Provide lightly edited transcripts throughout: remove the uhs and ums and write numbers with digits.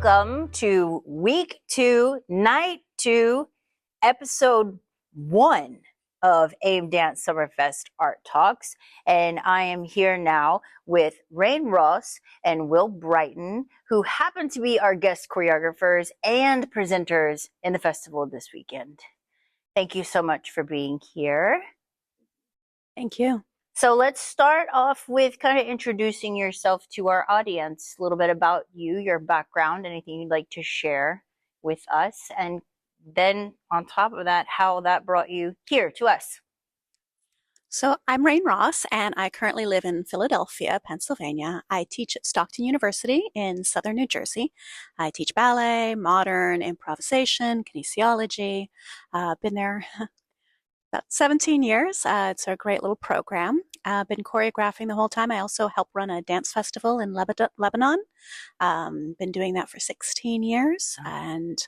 Welcome to week 2, night 2, episode 1 of AIM Dance Summerfest Art Talks. And I am here now with Rain Ross and Will Brighton, who happen to be our guest choreographers and presenters in the festival this weekend. Thank you so much for being here. Thank you. So let's start off with kind of introducing yourself to our audience, a little bit about you, your background, anything you'd like to share with us, and then on top of that, how that brought you here to us. So I'm Rain Ross, and I currently live in Philadelphia, Pennsylvania. I teach at Stockton University in Southern New Jersey. I teach ballet, modern, improvisation, kinesiology. Been there about 17 years. It's a great little program. I've been choreographing the whole time. I also help run a dance festival in Lebanon. Been doing that for 16 years. And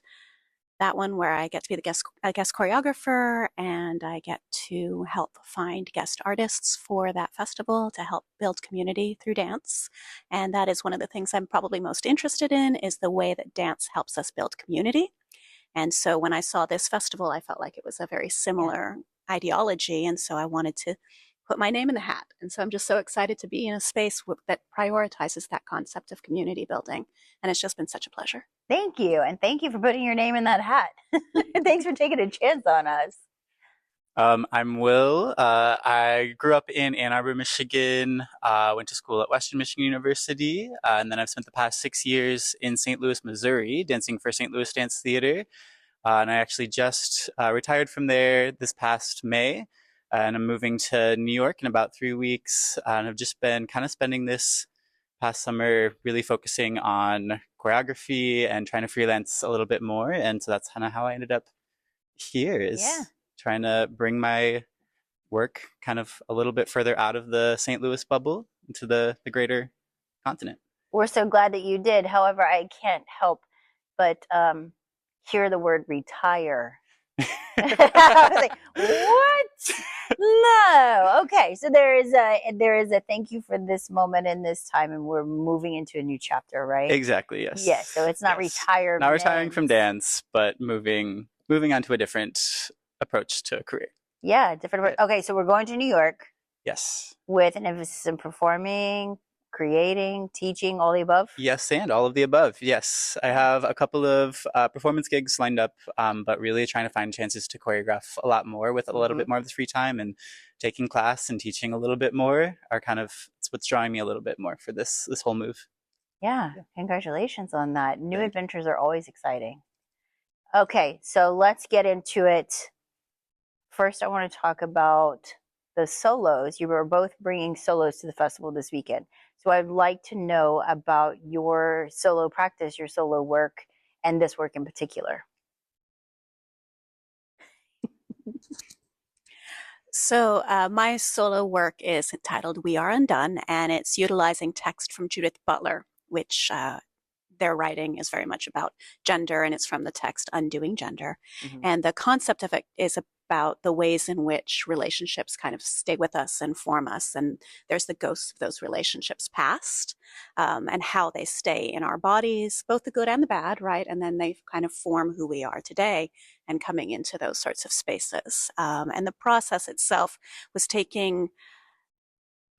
that one where I get to be the guest choreographer, and I get to help find guest artists for that festival to help build community through dance. And that is one of the things I'm probably most interested in, is the way that dance helps us build community. And so when I saw this festival, I felt like it was a very similar ideology, and so I wanted to put my name in the hat. And so I'm just so excited to be in a space that prioritizes that concept of community building, and it's just been such a pleasure. Thank you, and thank you for putting your name in that hat. Thanks for taking a chance on us. I'm Will. I grew up in Ann Arbor, Michigan, went to school at Western Michigan University, and then I've spent the past 6 years in St. Louis, Missouri, dancing for St. Louis Dance Theater. And I actually just retired from there this past May, and I'm moving to New York in about 3 weeks, and I've just been kind of spending this past summer really focusing on choreography and trying to freelance a little bit more, and so that's kind of how I ended up here, is trying to bring my work kind of a little bit further out of the St. Louis bubble into the greater continent. We're so glad that you did. However, I can't help but hear the word retire. I was like, what? No. Okay, so there is a thank you for this moment and this time, and we're moving into a new chapter, right? Exactly, yes. Yes, so it's not retirement. Not retiring from dance, but moving on to a different approach to a career. Yeah, different. Okay, so we're going to New York. Yes. With an emphasis in performing, creating, teaching, all the above? Yes, and all of the above. Yes. I have a couple of performance gigs lined up, but really trying to find chances to choreograph a lot more with a little bit more of the free time, and taking class and teaching a little bit more are kind of, it's what's drawing me a little bit more for this whole move. Yeah, congratulations on that. New adventures are always exciting. Okay, so let's get into it. First, I want to talk about the solos. You were both bringing solos to the festival this weekend. So I'd like to know about your solo practice, your solo work, and this work in particular. So my solo work is entitled We Are Undone, and it's utilizing text from Judith Butler, which their writing is very much about gender, and it's from the text Undoing Gender. And the concept of it is about the ways in which relationships kind of stay with us and form us. And there's the ghosts of those relationships past, and how they stay in our bodies, both the good and the bad, right? And then they kind of form who we are today and coming into those sorts of spaces. And the process itself was taking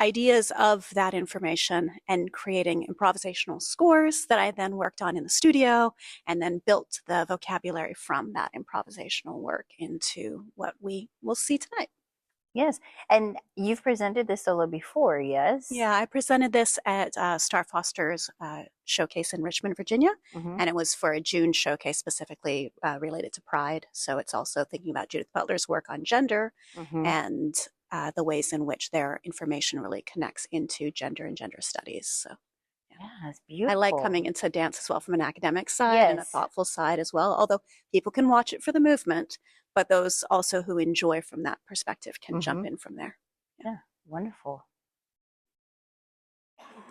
ideas of that information and creating improvisational scores that I then worked on in the studio, and then built the vocabulary from that improvisational work into what we will see tonight. Yes, and you've presented this solo before, yes? Yeah, I presented this at Star Foster's showcase in Richmond, Virginia, and it was for a June showcase specifically related to Pride. So it's also thinking about Judith Butler's work on gender and the ways in which their information really connects into gender and gender studies. So yeah, it's beautiful. I like coming into dance as well from an academic side and a thoughtful side as well, although people can watch it for the movement, but those also who enjoy from that perspective can jump in from there. Yeah, wonderful.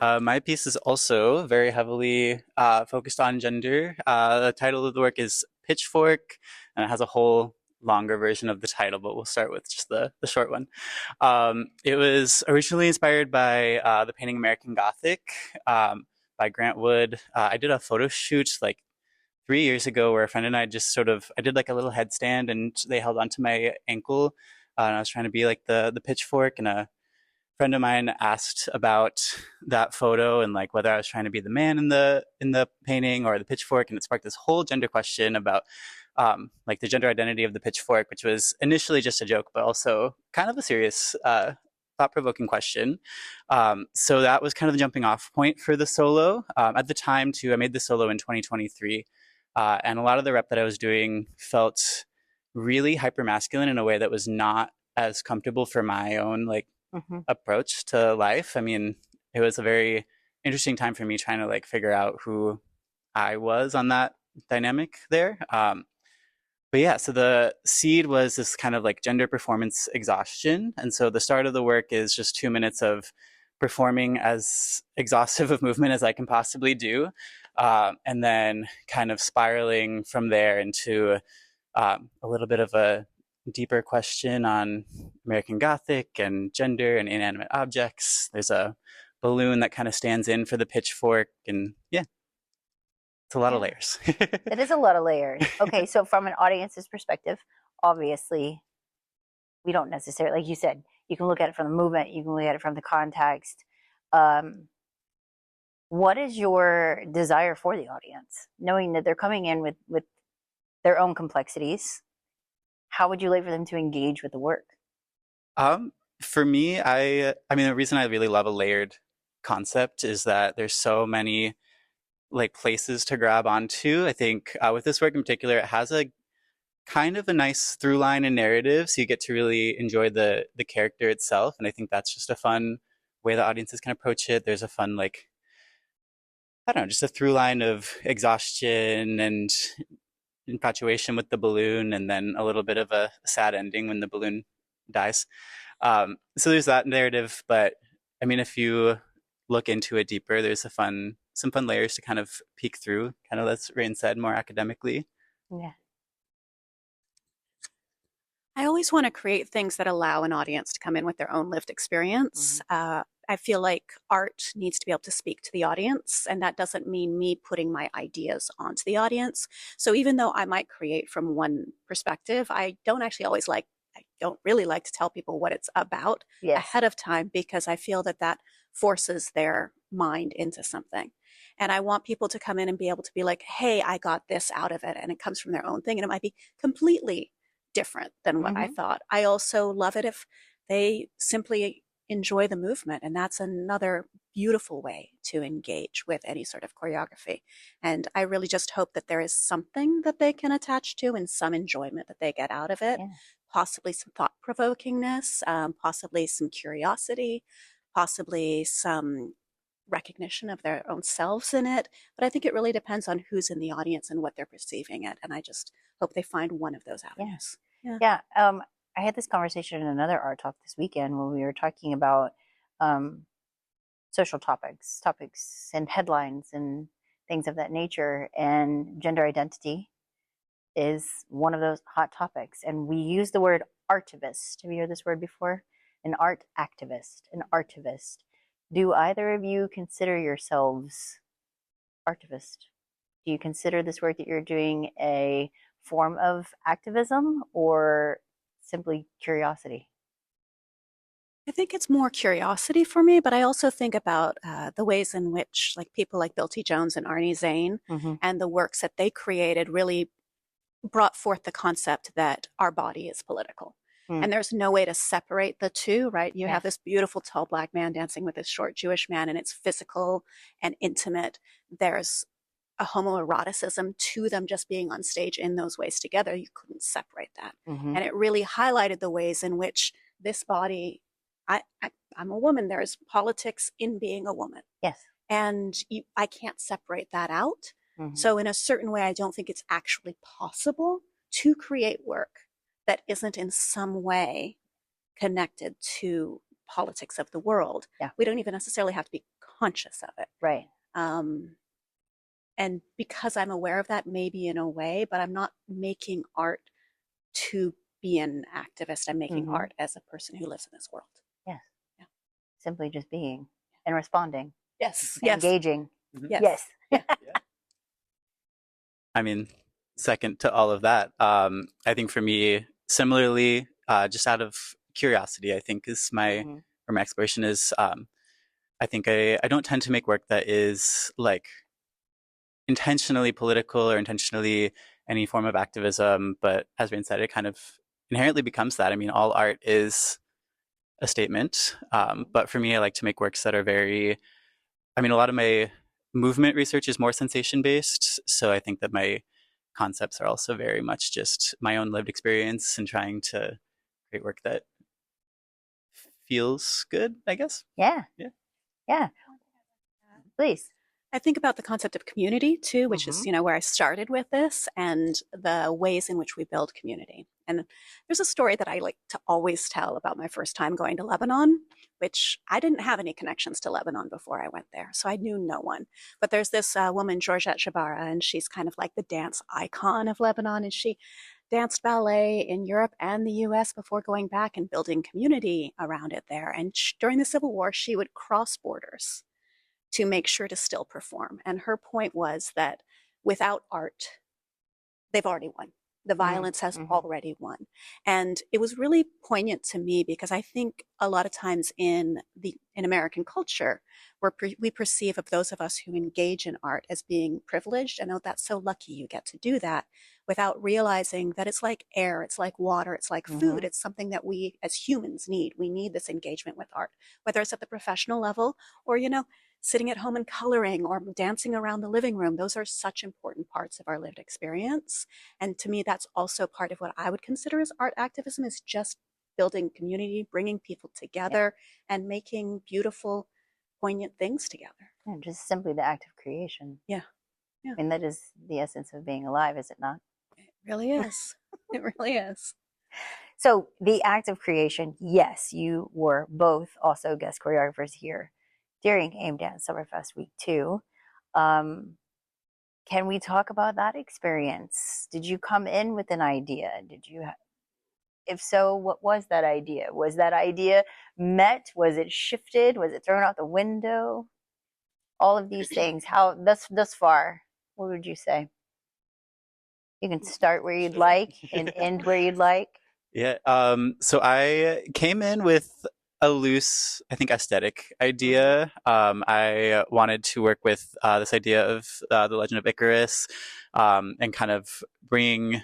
My piece is also very heavily focused on gender. The title of the work is Pitchfork, and it has a whole longer version of the title, but we'll start with just the short one. It was originally inspired by the painting American Gothic. by Grant Wood. I did a photo shoot like 3 years ago where a friend and I just I did like a little headstand and they held onto my ankle. And I was trying to be like the pitchfork, and a friend of mine asked about that photo and like whether I was trying to be the man in the painting or the pitchfork, and it sparked this whole gender question about like the gender identity of the pitchfork, which was initially just a joke, but also kind of a serious, thought-provoking question. So that was kind of the jumping off point for the solo. At the time, too, I made the solo in 2023, and a lot of the rep that I was doing felt really hyper-masculine in a way that was not as comfortable for my own like approach to life. I mean, it was a very interesting time for me trying to like figure out who I was on that dynamic there. But yeah, so the seed was this kind of like gender performance exhaustion. And so the start of the work is just 2 minutes of performing as exhaustive of movement as I can possibly do. And then kind of spiraling from there into a little bit of a deeper question on American Gothic and gender and inanimate objects. There's a balloon that kind of stands in for the pitchfork. And yeah, it's a lot of layers. It is a lot of layers. Okay, so from an audience's perspective, obviously, we don't necessarily, like you said, you can look at it from the movement, you can look at it from the context. What is your desire for the audience, knowing that they're coming in with their own complexities? How would you like for them to engage with the work? For me, I mean, the reason I really love a layered concept is that there's so many like places to grab onto. I think with this work in particular, it has a kind of a nice through line and narrative, so you get to really enjoy the character itself. And I think that's just a fun way the audiences can approach it. There's a fun like, I don't know, just a through line of exhaustion and infatuation with the balloon, and then a little bit of a sad ending when the balloon dies. So there's that narrative, but I mean, if you look into it deeper, there's some fun layers to kind of peek through, kind of as Rain said, more academically. Yeah. I always want to create things that allow an audience to come in with their own lived experience. I feel like art needs to be able to speak to the audience, and that doesn't mean me putting my ideas onto the audience. So even though I might create from one perspective, I don't really like to tell people what it's about ahead of time, because I feel that forces their mind into something. And I want people to come in and be able to be like, hey, I got this out of it, and it comes from their own thing, and it might be completely different than what I thought. I also love it if they simply enjoy the movement, and that's another beautiful way to engage with any sort of choreography. And I really just hope that there is something that they can attach to and some enjoyment that they get out of it, possibly some thought-provokingness, possibly some curiosity, possibly some recognition of their own selves in it. But I think it really depends on who's in the audience and what they're perceiving it, and I just hope they find one of those avenues. I had this conversation in another art talk this weekend when we were talking about social topics and headlines and things of that nature, and gender identity is one of those hot topics. And we use the word artivist. Have you heard this word before? An art activist, an artivist. Do either of you consider yourselves artivist? Do you consider this work that you're doing a form of activism or simply curiosity? I think it's more curiosity for me, but I also think about the ways in which like people like Bill T. Jones and Arnie Zane and the works that they created really brought forth the concept that our body is political. And there's no way to separate the two, right? You have this beautiful tall black man dancing with this short Jewish man, and it's physical and intimate. There's a homoeroticism to them just being on stage in those ways together. You couldn't separate that. And it really highlighted the ways in which this body, I'm a woman, there's politics in being a woman. Yes. And I can't separate that out. So in a certain way, I don't think it's actually possible to create work that isn't in some way connected to politics of the world. We don't even necessarily have to be conscious of it. Right. And because I'm aware of that, maybe in a way, but I'm not making art to be an activist. I'm making art as a person who lives in this world. Yes. Simply just being and responding. Yes. Engaging. Yes. Yes. Yeah. I mean, second to all of that. I think for me, similarly, just out of curiosity, I think is my Mhm. or my exploration is. I think I don't tend to make work that is like intentionally political or intentionally any form of activism, but as Rain said, it kind of inherently becomes that. I mean, all art is a statement, but for me, I like to make works that are very. I mean, a lot of my movement research is more sensation based, so I think that my concepts are also very much just my own lived experience and trying to create work that feels good, I guess. Yeah. Yeah. Yeah. Please. I think about the concept of community too, which is, Mhm. where I started with this and the ways in which we build community. And there's a story that I like to always tell about my first time going to Lebanon, which I didn't have any connections to Lebanon before I went there. So I knew no one. But there's this woman, Georgette Jabara, and she's kind of like the dance icon of Lebanon. And she danced ballet in Europe and the US before going back and building community around it there. And during the Civil War, she would cross borders to make sure to still perform. And her point was that without art, they've already won. The violence has already won. And it was really poignant to me because I think a lot of times in American culture, we perceive of those of us who engage in art as being privileged. And oh, that's so lucky you get to do that without realizing that it's like air, it's like water, it's like food. It's something that we as humans need. We need this engagement with art, whether it's at the professional level or, sitting at home and coloring or dancing around the living room. Those are such important parts of our lived experience. And to me, that's also part of what I would consider as art activism, is just building community, bringing people together, and making beautiful, poignant things together. Yeah, just simply the act of creation. Yeah. I mean, that is the essence of being alive, is it not? It really is. It really is. So, the act of creation, yes, you were both also guest choreographers here during AIM Dance Summerfest Week 2. Can we talk about that experience? Did you come in with an idea? If so, what was that idea? Was that idea met? Was it shifted? Was it thrown out the window? All of these things. How thus far? What would you say? You can start where you'd like and end where you'd like. Yeah. So I came in with a loose, I think, aesthetic idea. I wanted to work with this idea of the Legend of Icarus, and kind of bringing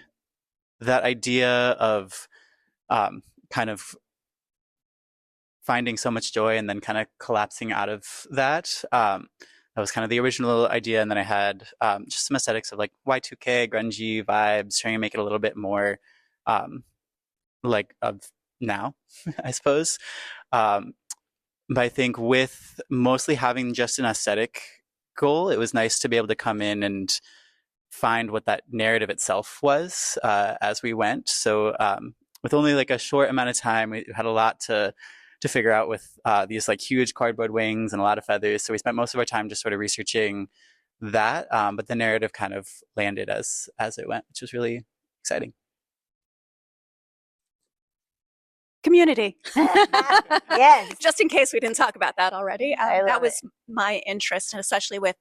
that idea of kind of finding so much joy and then kind of collapsing out of that. That was kind of the original idea, and then I had just some aesthetics of like Y2K, grungy vibes, trying to make it a little bit more like of now, I suppose. But I think with mostly having just an aesthetic goal, it was nice to be able to come in and find what that narrative itself was as we went. So with only like a short amount of time, we had a lot to figure out with these like huge cardboard wings and a lot of feathers. So we spent most of our time just sort of researching that, but the narrative kind of landed as it went, which was really exciting. Community. Yes. Just in case we didn't talk about that already. I love that was my interest, and especially with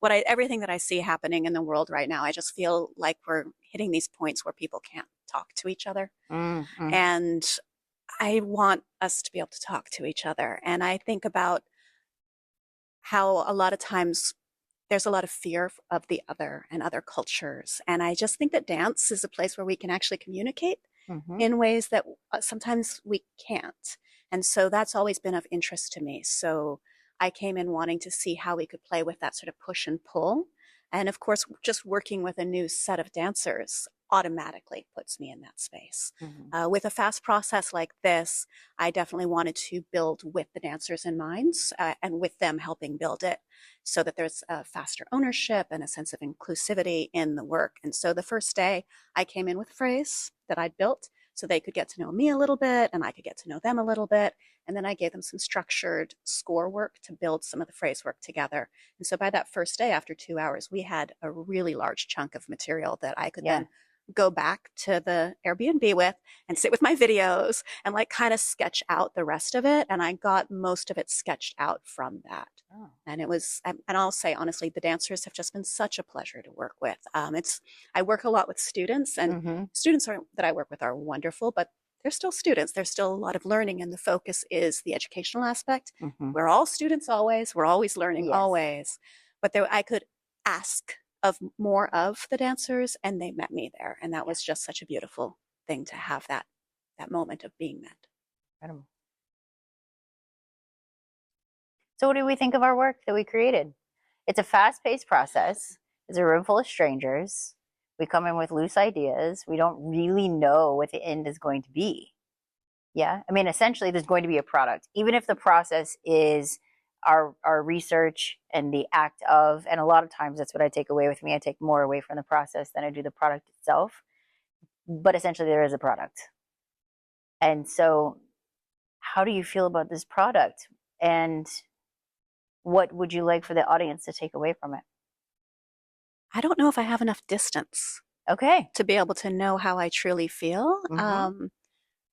everything that I see happening in the world right now. I just feel like we're hitting these points where people can't talk to each other. And I want us to be able to talk to each other. And I think about how a lot of times there's a lot of fear of the other and other cultures. And I just think that dance is a place where we can actually communicate in ways that sometimes we can't. And so that's always been of interest to me. So I came in wanting to see how we could play with that sort of push and pull. And of course, just working with a new set of dancers automatically puts me in that space. With a fast process like this, I definitely wanted to build with the dancers in mind, and with them helping build it, so that there's a faster ownership and a sense of inclusivity in the work. And so the first day, I came in with a phrase that I'd built so they could get to know me a little bit and I could get to know them a little bit. And then I gave them some structured score work to build some of the phrase work together. And so by that first day, after 2 hours, we had a really large chunk of material that I could then go back to the Airbnb with and sit with my videos and like kind of sketch out the rest of it. And I got most of it sketched out from that. Oh. And it was, and I'll say honestly, the dancers have just been such a pleasure to work with. I work a lot with students, and students that I work with are wonderful, but they're still students. There's still a lot of learning, and the focus is the educational aspect. We're all students always. We're always learning, Yes. always. But I could ask of more of the dancers, and they met me there, and that was just such a beautiful thing to have that moment of being met. Incredible. So what do we think of our work that we created? It's a fast-paced process. It's a room full of strangers. We come in with loose ideas. We don't really know what the end is going to be. Yeah, I mean, essentially, there's going to be a product. Even if the process is our research and the act of, and a lot of times that's what I take away with me. I take more away from the process than I do the product itself. But essentially, there is a product. And so how do you feel about this product? And what would you like for the audience to take away from it? I don't know if I have enough distance Okay. to be able to know how I truly feel.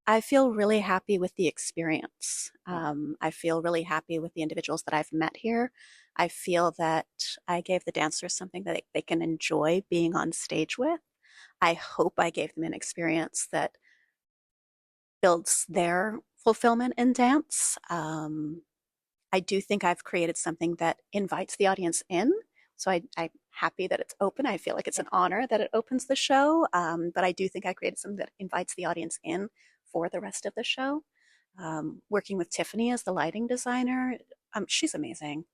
I feel really happy with the experience. I feel really happy with the individuals that I've met here. I feel that I gave the dancers something that they can enjoy being on stage with. I hope I gave them an experience that builds their fulfillment in dance. I do think I've created something that invites the audience in. So I'm happy that it's open. I feel like it's an honor that it opens the show. But I do think I created something that invites the audience in for the rest of the show. Working with Tiffany as the lighting designer, she's amazing.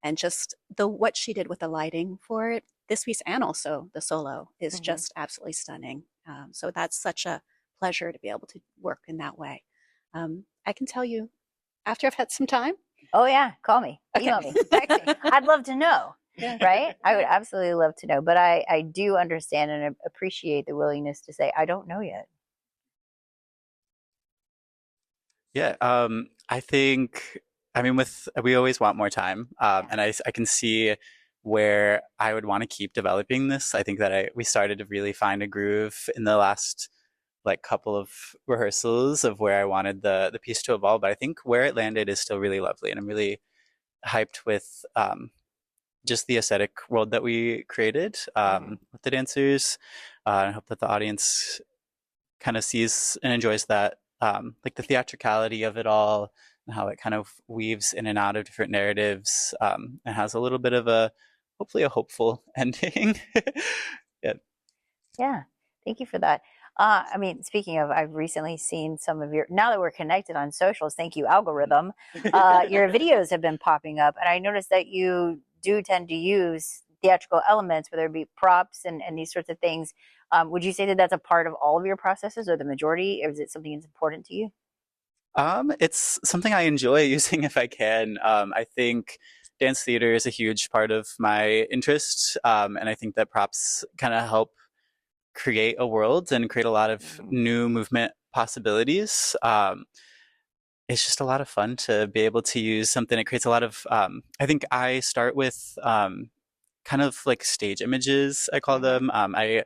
And just what she did with the lighting for it, this piece and also the solo, is just absolutely stunning. So that's such a pleasure to be able to work in that way. I can tell you after I've had some time. Oh yeah, call me, Okay. email me, text me. I'd love to know. Yeah. Right? I would absolutely love to know. But I do understand and appreciate the willingness to say, I don't know yet. Yeah, I think, I mean, we always want more time, and I can see where I would want to keep developing this. I think that we started to really find a groove in the last like couple of rehearsals of where I wanted the piece to evolve. But I think where it landed is still really lovely, and I'm really hyped with just the aesthetic world that we created with the dancers. I hope that the audience kind of sees and enjoys that, like the theatricality of it all, and how it kind of weaves in and out of different narratives, and has a little bit of hopefully a hopeful ending. Yeah, thank you for that. I mean, speaking of, I've recently seen some of now that we're connected on socials, thank you, algorithm, your videos have been popping up. And I noticed that you do tend to use theatrical elements, whether it be props and these sorts of things. Would you say that that's a part of all of your processes, or the majority, or is it something that's important to you? It's something I enjoy using if I can. I think dance theater is a huge part of my interest, and I think that props kind of help create a world and create a lot of new movement possibilities. It's just a lot of fun to be able to use something. It creates a lot of, I think I start with kind of like stage images, I call them. I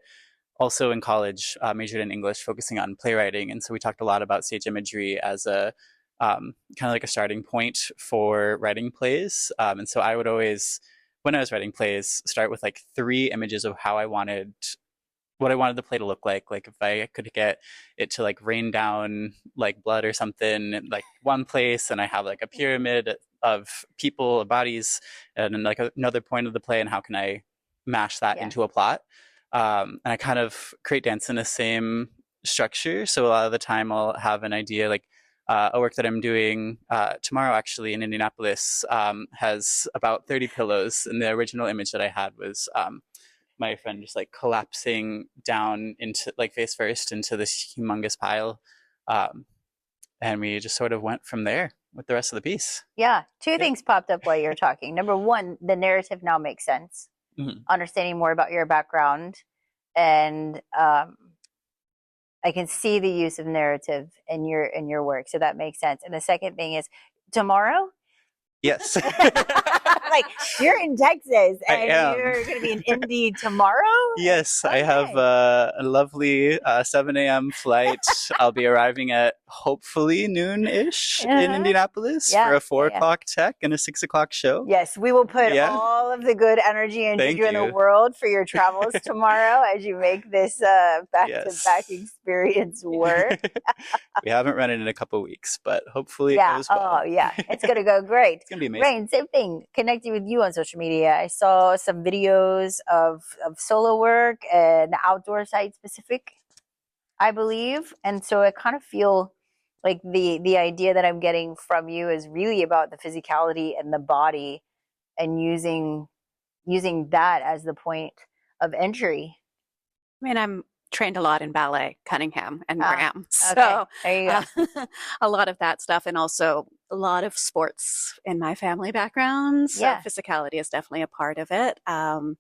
also in college majored in English, focusing on playwriting. And so we talked a lot about stage imagery as a kind of like a starting point for writing plays. And so I would always, when I was writing plays, start with like 3 images of how I wanted what I wanted the play to look like if I could get it to like rain down like blood or something in like one place, and I have like a pyramid of people, bodies, and then like another point of the play, and how can I mash that into a plot? And I kind of create dance in the same structure. So a lot of the time I'll have an idea, like a work that I'm doing tomorrow actually in Indianapolis has about 30 pillows, and the original image that I had was my friend just like collapsing down into like face first into this humongous pile. And we just sort of went from there with the rest of the piece. Yeah. 2 things popped up while you were talking. Number one, the narrative now makes sense. Understanding more about your background, and I can see the use of narrative in your work. So that makes sense. And the second thing is tomorrow. Yes. Like, you're in Texas I and am. you're going to be in Indy tomorrow? Yes, I Okay. have a lovely 7 a.m. flight. I'll be arriving at hopefully noon-ish in Uh-huh. Indianapolis for Yeah, a 4 yeah, yeah. o'clock tech and a 6 o'clock show. Yes, we will put Yeah, all of the good energy and thank juju in the you. world for your travels tomorrow as you make this back-to-back Yes. experience work. We haven't run it in a couple weeks, but hopefully it Yeah. goes Oh, well. yeah. It's going to go great. It's going to be amazing. Rain, same thing. Connecting with you on social media. I saw some videos of solo work and outdoor site specific, I believe. And so I kind of feel like the idea that I'm getting from you is really about the physicality and the body and using that as the point of entry. I mean, I'm trained a lot in ballet, Cunningham and Graham. Okay. So There you go. a lot of that stuff, and also a lot of sports in my family background. So Yeah. physicality is definitely a part of it. And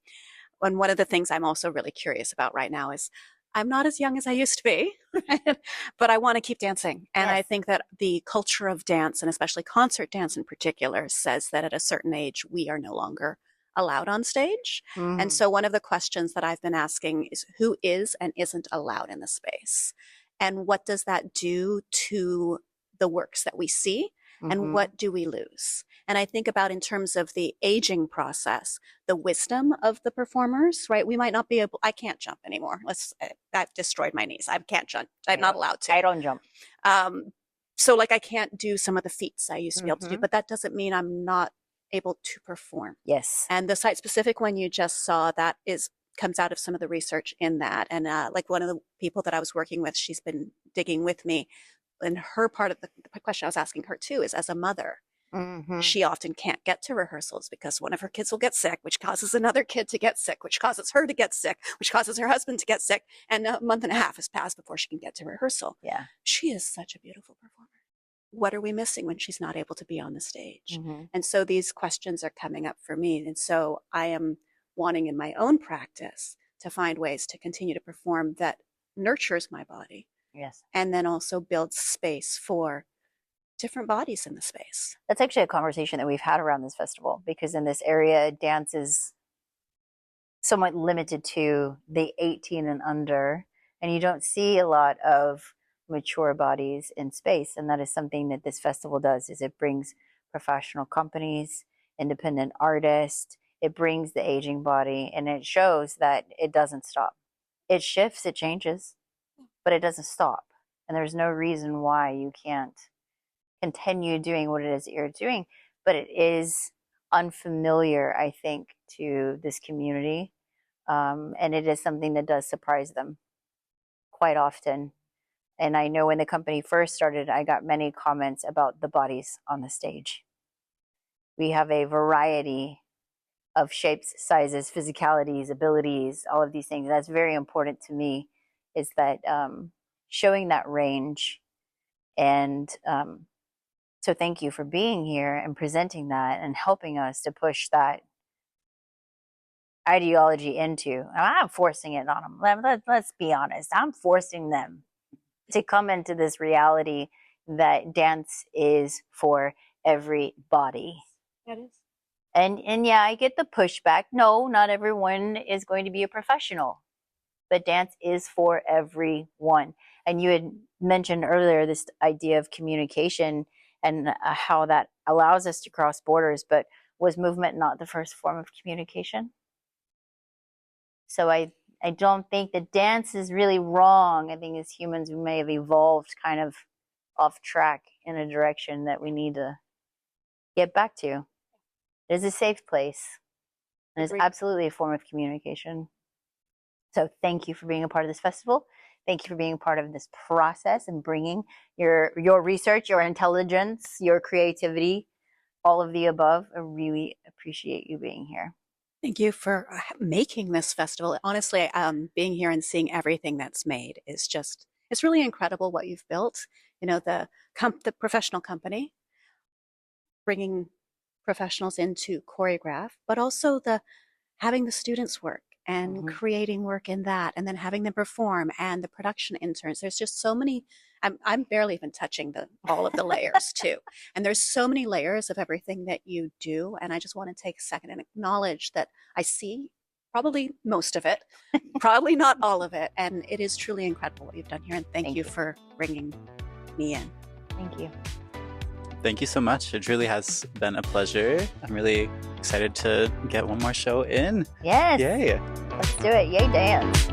one of the things I'm also really curious about right now is I'm not as young as I used to be, right? But I want to keep dancing. And I Yes. think that the culture of dance, and especially concert dance in particular, says that at a certain age, we are no longer allowed on stage. And Mhm. so one of the questions that I've been asking is who is and isn't allowed in the space? And what does that do to the works that we see? And Mhm. what do we lose? And I think about in terms of the aging process, the wisdom of the performers, right? We might not be able, I can't jump anymore. I've destroyed my knees. I can't jump. I'm not allowed to. I don't jump. So like I can't do some of the feats I used to be able to do, Mhm. but that doesn't mean I'm not able to perform. Yes. And the site specific one you just saw, that comes out of some of the research in that. And like one of the people that I was working with, she's been digging with me. And her part of the question I was asking her too is, as a mother, Mhm. she often can't get to rehearsals because one of her kids will get sick, which causes another kid to get sick, which causes her to get sick, which causes her husband to get sick. And a month and a half has passed before she can get to rehearsal. Yeah. She is such a beautiful performer. What are we missing when she's not able to be on the stage? Mhm. And so these questions are coming up for me. And so I am wanting in my own practice to find ways to continue to perform that nurtures my body Yes. and then also builds space for different bodies in the space. That's actually a conversation that we've had around this festival, because in this area, dance is somewhat limited to the 18 and under, and you don't see a lot of mature bodies in space. And that is something that this festival does, is it brings professional companies, independent artists, it brings the aging body, and it shows that it doesn't stop. It shifts, it changes, but it doesn't stop. And there's no reason why you can't continue doing what it is that you're doing. But it is unfamiliar, I think, to this community. And it is something that does surprise them quite often. And I know when the company first started, I got many comments about the bodies on the stage. We have a variety of shapes, sizes, physicalities, abilities, all of these things. That's very important to me, is that showing that range. And so thank you for being here and presenting that and helping us to push that ideology into. I'm forcing it on them. Let's be honest. I'm forcing them to come into this reality that dance is for everybody. That is. And yeah, I get the pushback. No, not everyone is going to be a professional, but dance is for everyone. And you had mentioned earlier this idea of communication and how that allows us to cross borders, but was movement not the first form of communication? So I don't think that dance is really wrong. I think as humans, we may have evolved kind of off track in a direction that we need to get back to. It is a safe place, and it's absolutely a form of communication. So thank you for being a part of this festival. Thank you for being a part of this process and bringing your research, your intelligence, your creativity, all of the above. I really appreciate you being here. Thank you for making this festival. Honestly, being here and seeing everything that's made is just, it's really incredible what you've built. You know, the professional company, bringing professionals in to choreograph, but also having the students work and creating work in that, and then having them perform, and the production interns. There's just so many I'm barely even touching all of the layers too. And there's so many layers of everything that you do. And I just want to take a second and acknowledge that I see probably most of it, probably not all of it. And it is truly incredible what you've done here. And thank you for bringing me in. Thank you. Thank you so much. It truly has been a pleasure. I'm really excited to get one more show in. Yes. Yay. Let's do it. Yay, dance.